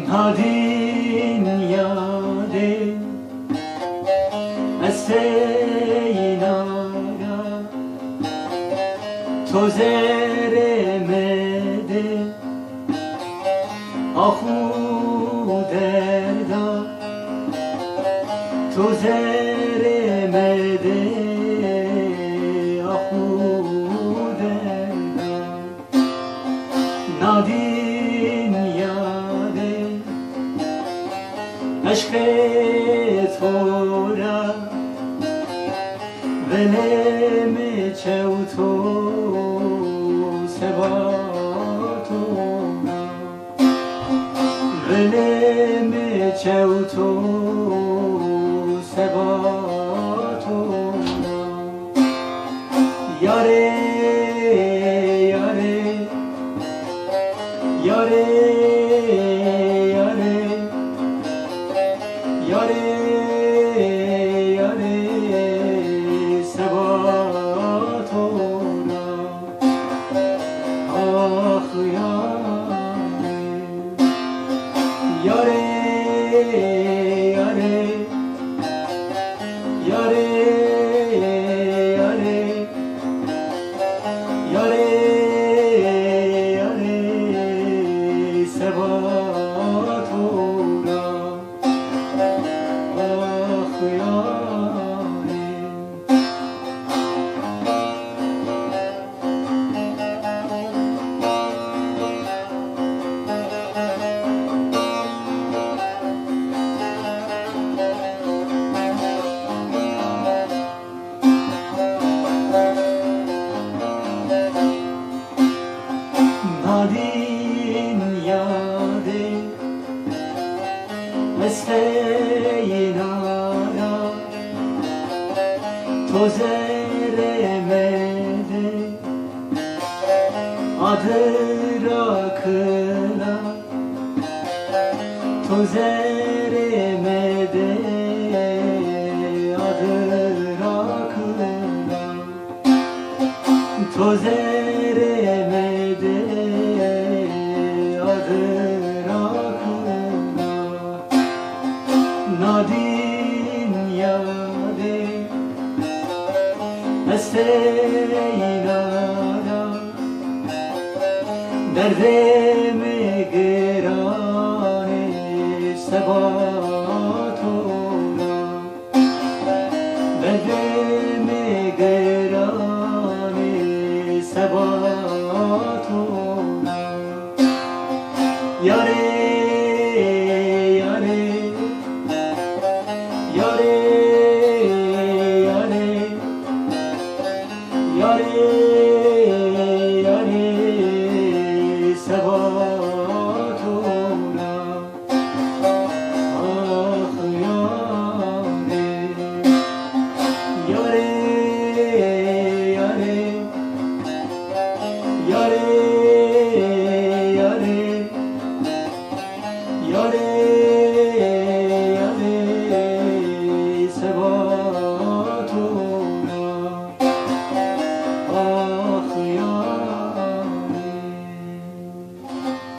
نادین یاده از اینارا تو زر مده آخو دردا تو زر مده آخو دردا نادین یاده عشق تو را ولم چوتو سباتو ولم چوتو سباتو یاره یاره یاره یاره یاره یاره سباتو آخ یاره یاره یاره یاره یاره یاره سباتو آخ نادین یاده مثل اینارا تو زر مده آدرا کلا تو زر مده آدرا کلا تو زر مده نادین یاده مثل اینارا دردم گران سباتو را